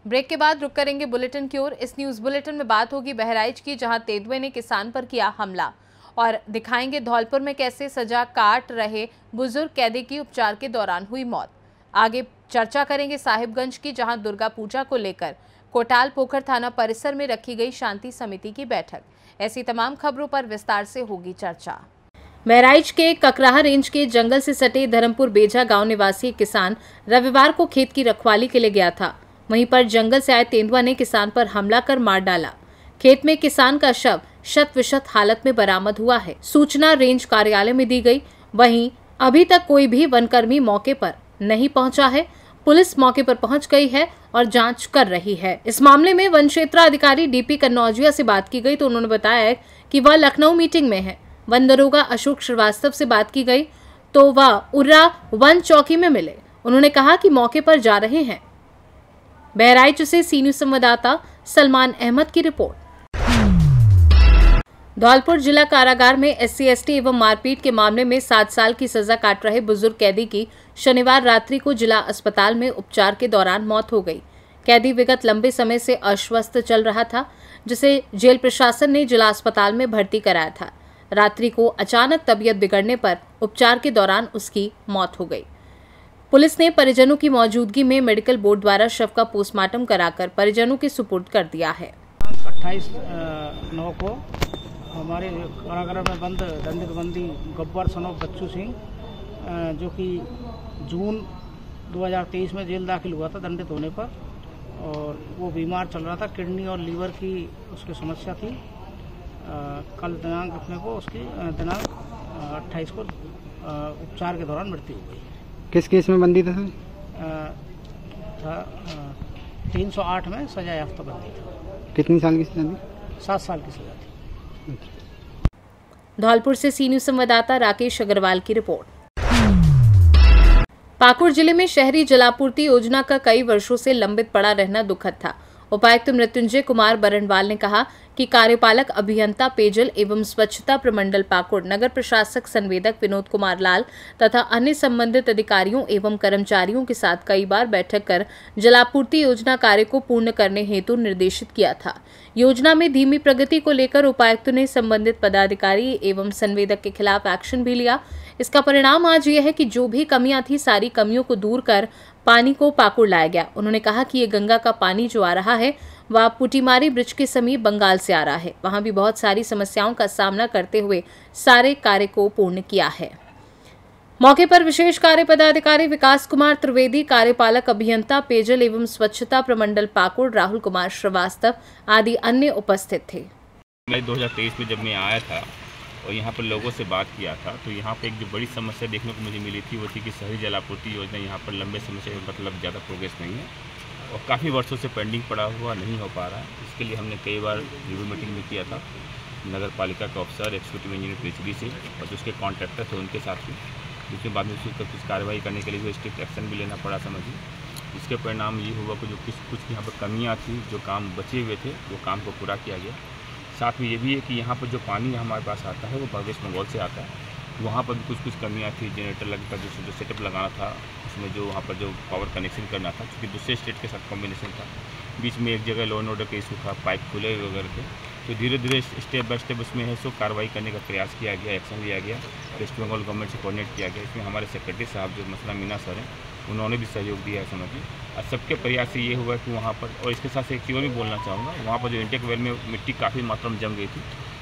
Break के बाद रुक करेंगे बुलेटिन की ओर। इस न्यूज बुलेटिन में बात होगी बहराइच की, जहां तेंदुए ने किसान पर किया हमला, और दिखाएंगे धौलपुर में कैसे सजा काट रहे बुजुर्ग कैदी की उपचार के दौरान हुई मौत। आगे चर्चा करेंगे साहिबगंज की, जहां दुर्गा पूजा को लेकर कोटाल पोखर थाना परिसर में रखी गई शांति समिति की बैठक। ऐसी तमाम खबरों पर विस्तार से होगी चर्चा। बहराइच के ककराहा रेंज के जंगल से सटे धर्मपुर बेजा गांव निवासी किसान रविवार को खेत की रखवाली के लिए गया था। वहीं पर जंगल से आए तेंदुआ ने किसान पर हमला कर मार डाला। खेत में किसान का शव शत विशत हालत में बरामद हुआ है। सूचना रेंज कार्यालय में दी गई। वहीं अभी तक कोई भी वनकर्मी मौके पर नहीं पहुंचा है। पुलिस मौके पर पहुंच गई है और जांच कर रही है। इस मामले में वन क्षेत्राधिकारी डीपी कन्नौजिया से बात की गई तो उन्होंने बताया कि वह लखनऊ मीटिंग में है। वन दरोगा अशोक श्रीवास्तव से बात की गई तो वह उर्रा वन चौकी में मिले। उन्होंने कहा कि मौके पर जा रहे हैं। बहराइच से सी न्यूज संवाददाता सलमान अहमद की रिपोर्ट। धौलपुर जिला कारागार में SC/ST एवं मारपीट के मामले में 7 साल की सजा काट रहे बुजुर्ग कैदी की शनिवार रात्रि को जिला अस्पताल में उपचार के दौरान मौत हो गई। कैदी विगत लंबे समय से अस्वस्थ चल रहा था, जिसे जेल प्रशासन ने जिला अस्पताल में भर्ती कराया था। रात्रि को अचानक तबीयत बिगड़ने पर उपचार के दौरान उसकी मौत हो गई। पुलिस ने परिजनों की मौजूदगी में मेडिकल बोर्ड द्वारा शव का पोस्टमार्टम कराकर परिजनों के सुपुर्द कर दिया है। 28/9 को हमारे कारागार में बंद दंडित बंदी गब्बर सन ऑफ बच्चू सिंह, जो कि जून 2023 में जेल दाखिल हुआ था दंडित होने पर, और वो बीमार चल रहा था। किडनी और लीवर की उसकी समस्या थी। कल दिनांक अपने को उसकी दिनांक 28 को उपचार के दौरान मृत्यु हो गई। किस केस में बंदी था सर? 308 में सजा याफ्ता बंदी था। कितनी साल की सजा थी? 7 साल की सजा थी। धौलपुर से सी न्यूज संवाददाता राकेश अग्रवाल की रिपोर्ट। पाकुड़ जिले में शहरी जलापूर्ति योजना का कई वर्षों से लंबित पड़ा रहना दुखद था। उपायुक्त मृत्युंजय कुमार बरनवाल ने कहा कि कार्यपालक अभियंता पेयजल एवं स्वच्छता प्रमंडल पाकुड़, नगर प्रशासक संवेदक विनोद कुमार लाल तथा अन्य संबंधित अधिकारियों एवं कर्मचारियों के साथ कई बार बैठक कर जलापूर्ति योजना कार्य को पूर्ण करने हेतु निर्देशित किया था। योजना में धीमी प्रगति को लेकर उपायुक्त ने संबंधित पदाधिकारी एवं संवेदक के खिलाफ एक्शन भी लिया। इसका परिणाम आज यह है कि जो भी कमियां थी, सारी कमियों को दूर कर पानी को पाकुड़ लाया गया। उन्होंने कहा कि ये गंगा का पानी जो आ रहा है वह पुटीमारी ब्रिज के समीप बंगाल से आ रहा है। वहां भी बहुत सारी समस्याओं का सामना करते हुए सारे कार्य को पूर्ण किया है। मौके पर विशेष कार्य पदाधिकारी विकास कुमार त्रिवेदी, कार्यपालक अभियंता पेयजल एवं स्वच्छता प्रमंडल पाकुड़ राहुल कुमार श्रीवास्तव आदि अन्य उपस्थित थे। 2023 में जब मैं आया था और यहाँ पर लोगों से बात किया था, तो यहाँ पर एक जो बड़ी समस्या देखने को मुझे मिली थी वो थी कि शहरी जलापूर्ति योजना यहाँ पर लंबे समय से मतलब ज़्यादा प्रोग्रेस नहीं है और काफ़ी वर्षों से पेंडिंग पड़ा हुआ नहीं हो पा रहा है। इसके लिए हमने कई बार रिव्यू मीटिंग भी किया था नगर पालिका के ऑफिसर, एक्जीक्यूटिव इंजीनियर PHD से और जो उसके कॉन्ट्रैक्टर थे उनके साथ भी, जिसके बाद में उसके कुछ कार्रवाई करने के लिए स्ट्रिक्ट एक्शन भी लेना पड़ा समझिए। इसके परिणाम ये हुआ कि जो कुछ यहाँ पर कमियाँ थी, जो काम बचे हुए थे, वो काम को पूरा किया गया। साथ में ये भी है कि यहाँ पर जो पानी हमारे पास आता है वो वेस्ट बंगाल से आता है। वहाँ पर भी कुछ कमियाँ थी। जनरेटर लगता जो सेटअप लगाना था, उसमें जो वहाँ पर जो पावर कनेक्शन करना था, क्योंकि दूसरे स्टेट के साथ कॉम्बिनेशन था, बीच में एक जगह लॉ एंड ऑर्डर का इशू था, पाइप खुले वगैरह थे। तो धीरे धीरे स्टेप बाय स्टेप उसमें है सो कार्रवाई करने का प्रयास किया गया, एक्शन लिया गया, वेस्ट बंगाल गवर्नमेंट से कोऑर्डिनेट किया गया। इसमें हमारे सेक्रेटरी साहब जो मसला मीना सर हैं, उन्होंने भी सहयोग दिया है समझिए। और सबके प्रयास से ये हुआ कि वहाँ पर, और इसके साथ एक चीज़ और भी बोलना चाहूँगा, वहाँ पर जो इंटेक वेल में मिट्टी काफ़ी मात्रा में जम गई थी,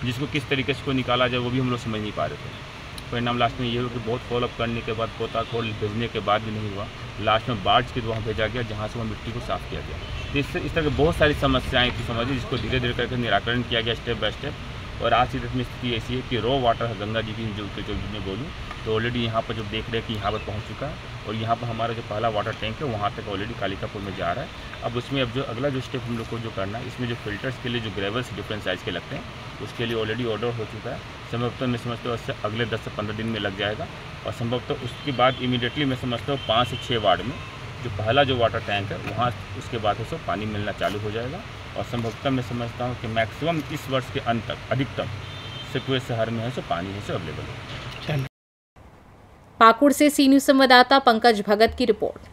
जिसको किस तरीके से निकाला जाए वो भी हम लोग समझ नहीं पा रहे थे। परिणाम लास्ट में ये हुआ कि बहुत फॉलोअप करने के बाद, पोता खोल भेजने के बाद भी नहीं हुआ। लास्ट में बार्ज के वहाँ भेजा गया, जहाँ से वहाँ मिट्टी को साफ़ किया गया। तो इस तरह की बहुत सारी समस्याएं थी समझिए, जिसको धीरे धीरे करके निराकरण किया गया स्टेप बाय स्टेप। और आज की डेट में स्थिति ऐसी है कि रॉ वाटर है गंगा जी की जो मैं बोलूँ तो ऑलरेडी यहाँ पर जो देख रहे हैं कि यहाँ पर पहुँच चुका है, और यहाँ पर हमारा जो पहला वाटर टैंक है वहाँ तक ऑलरेडी कालिकापुर में जा रहा है। अब उसमें अब जो अगला जो स्टेप हम लोग को जो करना है, इसमें जो फिल्टर्स के लिए जो ग्रेवल्स डिफरेंट साइज़ के लगते हैं, उसके लिए ऑलरेडी ऑर्डर हो चुका है। संभवतः मैं समझता हूँ उससे अगले 10 से 15 दिन में लग जाएगा, और संभवतः उसके बाद इमीडिएटली मैं समझता हूँ 5 से 6 वार्ड में जो पहला जो वाटर टैंक है वहाँ उसके बाद से पानी मिलना चालू हो जाएगा। और संभवतः मैं समझता हूँ कि मैक्सिमम इस वर्ष के अंत तक अधिकतम सिर्फ शहर में है सो पानी है सो अवेलेबल है। पाकुड़ से सी न्यूज संवाददाता पंकज भगत की रिपोर्ट।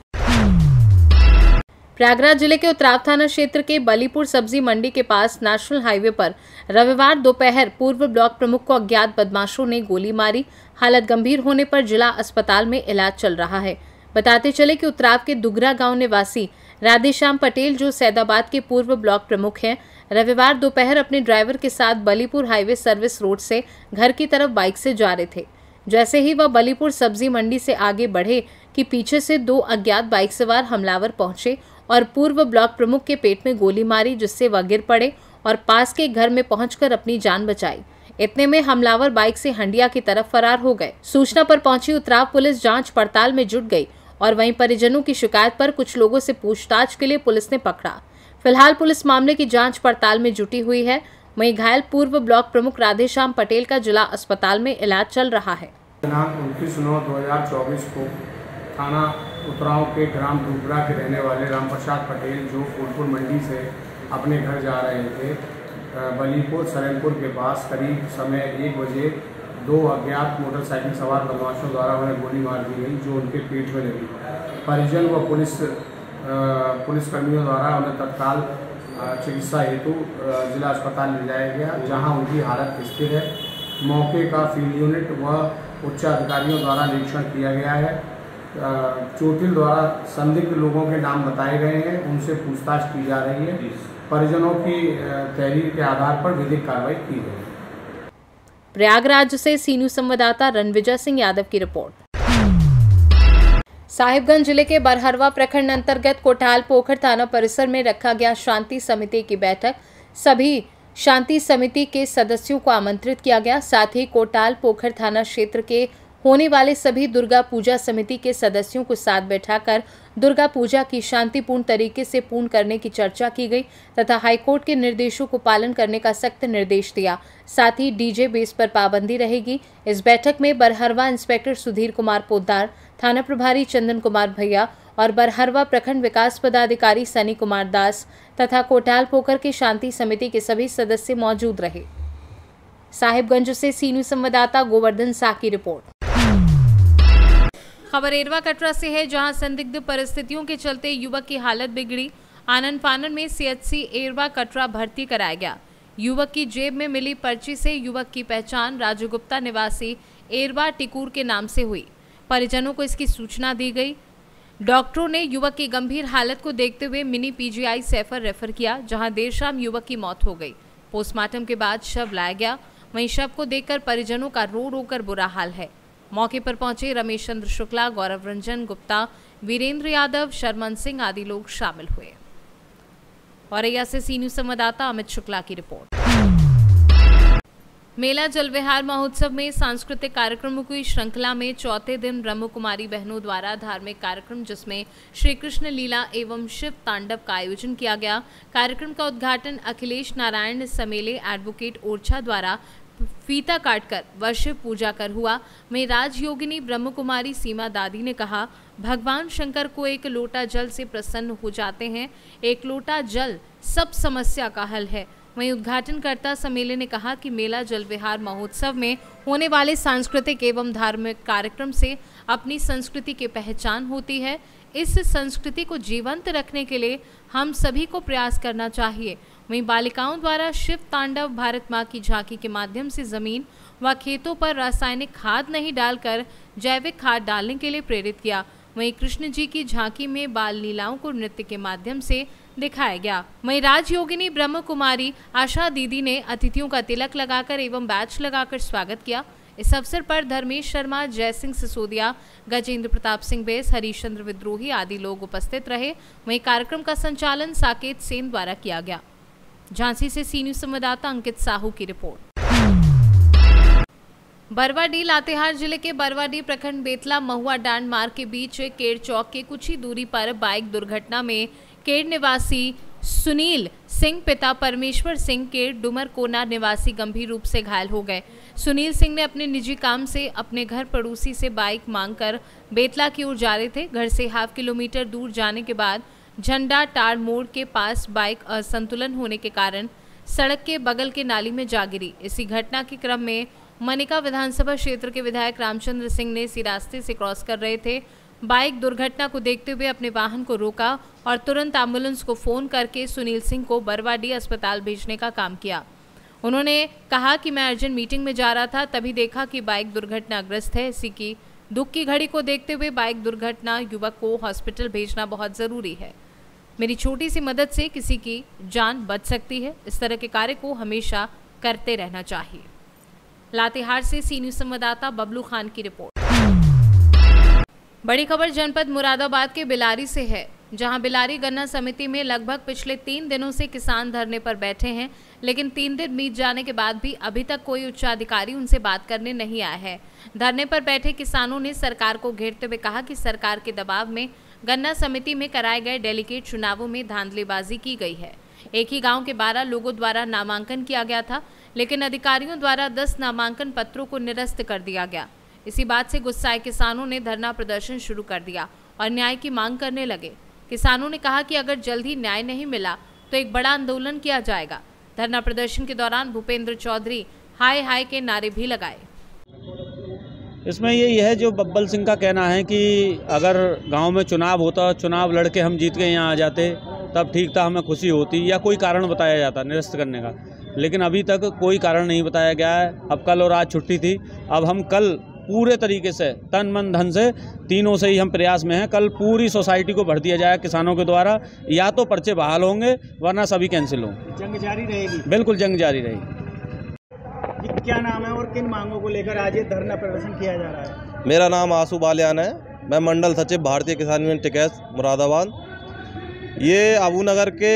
प्रयागराज जिले के उतराव थाना क्षेत्र के बलीपुर सब्जी मंडी के पास नेशनल हाईवे पर रविवार दोपहर पूर्व ब्लॉक प्रमुख को अज्ञात बदमाशों ने गोली मारी। हालत गंभीर होने पर जिला अस्पताल में इलाज चल रहा है। बताते चले कि उतराव के दुगरा गांव निवासी राधेश्याम पटेल, जो सैदाबाद के पूर्व ब्लॉक प्रमुख हैं, रविवार दोपहर अपने ड्राइवर के साथ बलीपुर हाईवे सर्विस रोड से घर की तरफ बाइक से जा रहे थे। जैसे ही वह बलीपुर सब्जी मंडी से आगे बढ़े कि पीछे से दो अज्ञात बाइक सवार हमलावर पहुंचे और पूर्व ब्लॉक प्रमुख के पेट में गोली मारी, जिससे वह गिर पड़े और पास के घर में पहुंचकर अपनी जान बचाई। इतने में हमलावर बाइक से हंडिया की तरफ फरार हो गए। सूचना पर पहुंची उतराव पुलिस जांच पड़ताल में जुट गई और वहीं परिजनों की शिकायत पर कुछ लोगों से पूछताछ के लिए पुलिस ने पकड़ा। फिलहाल पुलिस मामले की जांच पड़ताल में जुटी हुई है। वहीं घायल पूर्व ब्लॉक प्रमुख राधेश्याम पटेल का जिला अस्पताल में इलाज चल रहा है। दिनांक 29/9/2024 को थाना उतराव के ग्राम दुगरा के रहने वाले रामप्रसाद पटेल, जो फूलपुर मंडी से अपने घर जा रहे थे, बलीपुर सरनपुर के पास करीब समय 1 बजे दो अज्ञात मोटरसाइकिल सवार बदमाशों द्वारा उन्हें गोली मार दी गई, जो उनके पेट में लगी। परिजन व पुलिसकर्मियों द्वारा उन्हें तत्काल चिकित्सा हेतु जिला अस्पताल ले जाया गया, जहां उनकी हालत स्थिर है। मौके का फील्ड यूनिट व उच्च अधिकारियों द्वारा निरीक्षण किया गया है। चोटिल द्वारा संदिग्ध लोगों के नाम बताए गए हैं, उनसे पूछताछ की जा रही है। परिजनों की तहरीर के आधार पर विधिक कार्रवाई की गई। प्रयागराज से सीनू संवाददाता रणविजय सिंह यादव की रिपोर्ट। साहिबगंज जिले के बरहरवा प्रखंड अंतर्गत कोटाल पोखर थाना परिसर में रखा गया शांति समिति की बैठक। सभी शांति समिति के सदस्यों को आमंत्रित किया गया। साथ ही कोटाल पोखर थाना क्षेत्र के होने वाले सभी दुर्गा पूजा समिति के सदस्यों को साथ बैठाकर दुर्गा पूजा की शांतिपूर्ण तरीके से पूर्ण करने की चर्चा की गई तथा हाईकोर्ट के निर्देशों को पालन करने का सख्त निर्देश दिया। साथ ही डीजे बेस पर पाबंदी रहेगी। इस बैठक में बरहरवा इंस्पेक्टर सुधीर कुमार पोद्दार, थाना प्रभारी चंदन कुमार भैया और बरहरवा प्रखंड विकास पदाधिकारी सनी कुमार दास तथा कोटाल पोखर की शांति समिति के सभी सदस्य मौजूद रहे। साहिबगंज से सीनू संवाददाता गोवर्धन सा की रिपोर्ट। खबर एरवा कटरा से है, जहां संदिग्ध परिस्थितियों के चलते युवक की हालत बिगड़ी। आनन फानन में सीएचसी एरवा कटरा भर्ती कराया गया। युवक की जेब में मिली पर्ची से युवक की पहचान राजू गुप्ता निवासी एरवा टिकूर के नाम से हुई। परिजनों को इसकी सूचना दी गई। डॉक्टरों ने युवक की गंभीर हालत को देखते हुए मिनी पीजीआई सैफर रेफर किया, जहां देर शाम युवक की मौत हो गई। पोस्टमार्टम के बाद शव लाया गया। वहीं शव को देखकर परिजनों का रो रो कर बुरा हाल है। मौके पर पहुंचे रमेश चंद्र शुक्ला, गौरव रंजन गुप्ता, वीरेंद्र यादव, शर्मन सिंह आदि लोग शामिल हुए। औरैया से सीनू संवाददाता अमित शुक्ला की रिपोर्ट। मेला जल विहार महोत्सव में सांस्कृतिक कार्यक्रमों की श्रृंखला में चौथे दिन ब्रह्म कुमारी बहनों द्वारा धार्मिक कार्यक्रम, जिसमें श्री कृष्ण लीला एवं शिव तांडव का आयोजन किया गया। कार्यक्रम का उद्घाटन अखिलेश नारायण समेले एडवोकेट ओरछा द्वारा फीता काटकर व शिव पूजा कर हुआ। वहीं राजयोगिनी ब्रह्म कुमारी सीमा दादी ने कहा, भगवान शंकर को एक लोटा जल से प्रसन्न हो जाते हैं। एक लोटा जल सब समस्या का हल है। वहीं उद्घाटनकर्ता समेले ने कहा कि मेला जल विहार महोत्सव में होने वाले सांस्कृतिक एवं धार्मिक कार्यक्रम से अपनी संस्कृति की पहचान होती है। इस संस्कृति को जीवंत रखने के लिए हम सभी को प्रयास करना चाहिए। वहीं बालिकाओं द्वारा शिव तांडव भारत माँ की झांकी के माध्यम से जमीन व खेतों पर रासायनिक खाद नहीं डालकर जैविक खाद डालने के लिए प्रेरित किया। वहीं कृष्ण जी की झांकी में बाल लीलाओं को नृत्य के माध्यम से दिखाया गया। वहीं राजयोगिनी ब्रह्म कुमारी आशा दीदी ने अतिथियों का तिलक लगाकर एवं बैच लगाकर स्वागत किया। इस अवसर पर धर्मेश शर्मा, जयसिंह सिसोदिया, गजेंद्र प्रताप सिंह बेस, हरीशचंद्र विद्रोही आदि लोग उपस्थित रहे। वहीं कार्यक्रम का संचालन साकेत सेन द्वारा किया गया। झांसी से सीनू संवाददाता अंकित साहू की रिपोर्ट। बरवाडीह लातेहार जिले के बरवाडीह प्रखंड बेतला महुआ डांड मार्ग के बीच केड़ चौक के कुछ ही दूरी पर बाइक दुर्घटना में केड़ निवासी सुनील सिंह पिता परमेश्वर सिंह के डुमर कोना निवासी गंभीर रूप से घायल हो गए। सुनील सिंह ने अपने निजी काम से अपने घर पड़ोसी से बाइक मांगकर बेतला की ओर जा रहे थे। घर से ½ किलोमीटर दूर जाने के बाद झंडा टार मोड़ के पास बाइक असंतुलन होने के कारण सड़क के बगल के नाली में जा गिरी। इसी घटना के क्रम में मनिका विधानसभा क्षेत्र के विधायक रामचंद्र सिंह ने इसी रास्ते से क्रॉस कर रहे थे। बाइक दुर्घटना को देखते हुए अपने वाहन को रोका और तुरंत एम्बुलेंस को फोन करके सुनील सिंह को बरवाडीह अस्पताल भेजने का काम किया। उन्होंने कहा कि मैं अर्जेंट मीटिंग में जा रहा था, तभी देखा कि बाइक दुर्घटनाग्रस्त है। इसी की दुख की घड़ी को देखते हुए बाइक दुर्घटना युवक को हॉस्पिटल भेजना बहुत जरूरी है। मेरी छोटी सी मदद से किसी की जान बच सकती है। इस तरह के कार्य को हमेशा करते रहना चाहिए। लातेहार से सी न्यूज़ संवाददाता बबलू खान की रिपोर्ट। बड़ी खबर जनपद मुरादाबाद के बिलारी से है, जहां बिलारी गन्ना समिति में लगभग पिछले 3 दिनों से किसान धरने पर बैठे हैं, लेकिन 3 दिन बीत जाने के बाद भी अभी तक कोई उच्चाधिकारी उनसे बात करने नहीं आया है। धरने पर बैठे किसानों ने सरकार को घेरते हुए कहा कि सरकार के दबाव में गन्ना समिति में कराए गए डेलीगेट चुनावों में धांधलीबाजी की गई है। एक ही गांव के 12 लोगों द्वारा नामांकन किया गया था, लेकिन अधिकारियों द्वारा 10 नामांकन पत्रों को निरस्त कर दिया गया। इसी बात से गुस्साए किसानों ने धरना प्रदर्शन शुरू कर दिया और न्याय की मांग करने लगे। किसानों ने कहा कि अगर जल्द ही न्याय नहीं मिला तो एक बड़ा आंदोलन किया जाएगा। धरना प्रदर्शन के दौरान भूपेंद्र चौधरी हाय हाय के नारे भी लगाए। इसमें यही है जो बब्बल सिंह का कहना है कि अगर गांव में चुनाव होता, चुनाव लड़के हम जीत के यहाँ आ जाते तब ठीक था, हमें खुशी होती, या कोई कारण बताया जाता निरस्त करने का, लेकिन अभी तक कोई कारण नहीं बताया गया है। अब कल और आज छुट्टी थी, अब हम कल पूरे तरीके से तन मन धन से तीनों से ही हम प्रयास में हैं। कल पूरी सोसाइटी को भर दिया जाए किसानों के द्वारा, या तो पर्चे बहाल होंगे वरना सभी कैंसिल होंगे। जंग जारी रहेगी? बिल्कुल जंग जारी रहेगी। क्या नाम है और किन मांगों को लेकर आज ये धरना प्रदर्शन किया जा रहा है? मेरा नाम आशु बालियान है, मैं मंडल सचिव भारतीय किसान यूनियन टिकैत मुरादाबाद। ये अबू नगर के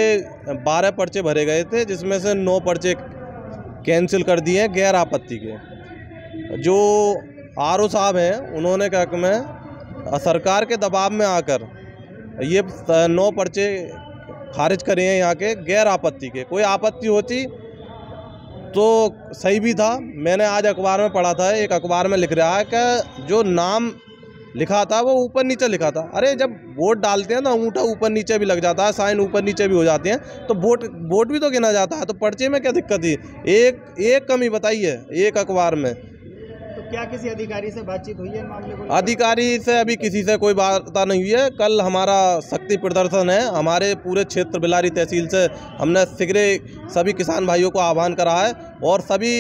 12 पर्चे भरे गए थे, जिसमें से 9 पर्चे कैंसिल कर दिए गैर आपत्ति के। जो आरओ साहब हैं उन्होंने कहा कि मैं सरकार के दबाव में आकर ये 9 पर्चे खारिज करे हैं यहाँ के गैर आपत्ति के। कोई आपत्ति होती तो सही भी था। मैंने आज अखबार में पढ़ा था, एक अखबार में लिख रहा है कि जो नाम लिखा था वो ऊपर नीचे लिखा था। अरे जब वोट डालते हैं ना, अंगूठा ऊपर नीचे भी लग जाता है, साइन ऊपर नीचे भी हो जाते हैं, तो वोट भी तो गिना जाता है। तो पर्चे में क्या दिक्कत थी? एक कमी बताइए एक अखबार में। तो क्या किसी अधिकारी से बातचीत हुई है मामले को? अधिकारी से अभी किसी से कोई वार्ता नहीं हुई है। कल हमारा शक्ति प्रदर्शन है, हमारे पूरे क्षेत्र बिलारी तहसील से हमने शीघ्र सभी किसान भाइयों को आह्वान करा है और सभी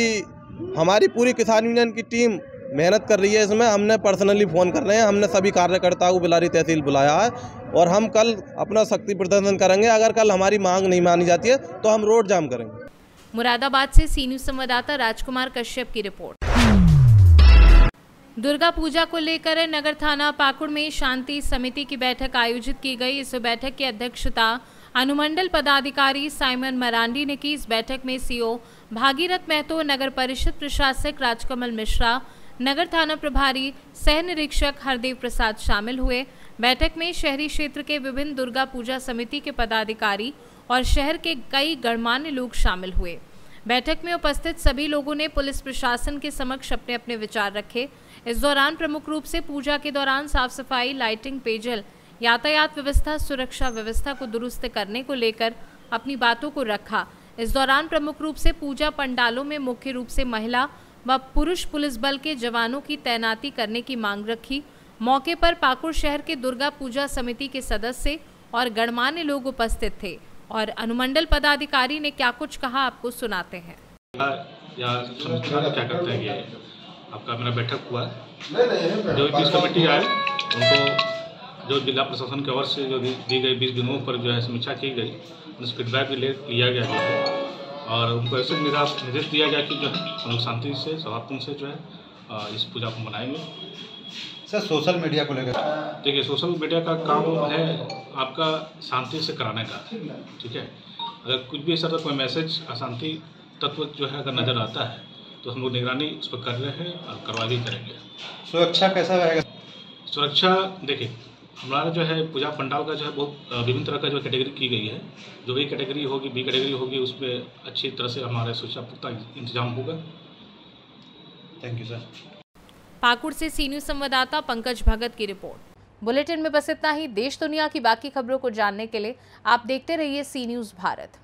हमारी पूरी किसान यूनियन की टीम मेहनत कर रही है। इसमें हमने पर्सनली फ़ोन कर रहे हैं, हमने सभी कार्यकर्ताओं को बिलारी तहसील बुलाया है और हम कल अपना शक्ति प्रदर्शन करेंगे। अगर कल हमारी मांग नहीं मानी जाती है तो हम रोड जाम करेंगे। मुरादाबाद से सी न्यूज़ संवाददाता राजकुमार कश्यप की रिपोर्ट। दुर्गा पूजा को लेकर नगर थाना पाकुड़ में शांति समिति की बैठक आयोजित की गई। इस बैठक की अध्यक्षता अनुमंडल पदाधिकारी साइमन मरांडी ने की। इस बैठक में सीओ भागीरथ महतो, नगर परिषद प्रशासक राजकमल मिश्रा, नगर थाना प्रभारी सह निरीक्षक हरदेव प्रसाद शामिल हुए। बैठक में शहरी क्षेत्र के विभिन्न दुर्गा पूजा समिति के पदाधिकारी और शहर के कई गणमान्य लोग शामिल हुए। बैठक में उपस्थित सभी लोगों ने पुलिस प्रशासन के समक्ष अपने अपने विचार रखे। इस दौरान प्रमुख रूप से पूजा के दौरान साफ सफाई, लाइटिंग, पेयजल, यातायात व्यवस्था, सुरक्षा व्यवस्था को दुरुस्त करने को लेकर अपनी बातों को रखा। इस दौरान प्रमुख रूप से पूजा पंडालों में मुख्य रूप से महिला व पुरुष पुलिस बल के जवानों की तैनाती करने की मांग रखी। मौके पर पाकुड़ शहर के दुर्गा पूजा समिति के सदस्य और गणमान्य लोग उपस्थित थे और अनुमंडल पदाधिकारी ने क्या कुछ कहा आपको सुनाते हैं। या क्या करते हैं, ये आपका मेरा बैठक हुआ है। जो 20 कमेटी आए उनको जो जिला प्रशासन की ओर से जो दी गई 20 दिनों पर जो है समीक्षा की गई, उस फीडबैक भी लिया गया और उनको ऐसे निर्देश दिया गया कि जो है हम लोग शांति से सौहार्दपूर्ण से जो है इस पूजा को मनाएंगे। सर सोशल मीडिया को लेकर देखिए, सोशल मीडिया का काम है आपका शांति से कराने का, ठीक है। अगर कुछ भी ऐसा कोई मैसेज अशांति तत्व जो है अगर नज़र आता है तो हम लोग निगरानी उस पर कर रहे हैं और कार्रवाई भी करेंगे। सुरक्षा कैसा रहेगा? सुरक्षा देखिए, हमारा जो है पूजा पंडाल का जो है बहुत विभिन्न तरह का जो कैटेगरी की गई है। जो ए कैटेगरी होगी, बी कैटेगरी होगी, उसमें अच्छी तरह से हमारे सुरक्षा पुख्ता इंतजाम होगा। Thank you sir. पाकुड़ से सी न्यूज़ संवाददाता पंकज भगत की रिपोर्ट। बुलेटिन में बस इतना ही। देश दुनिया की बाकी खबरों को जानने के लिए आप देखते रहिए सी न्यूज़ भारत।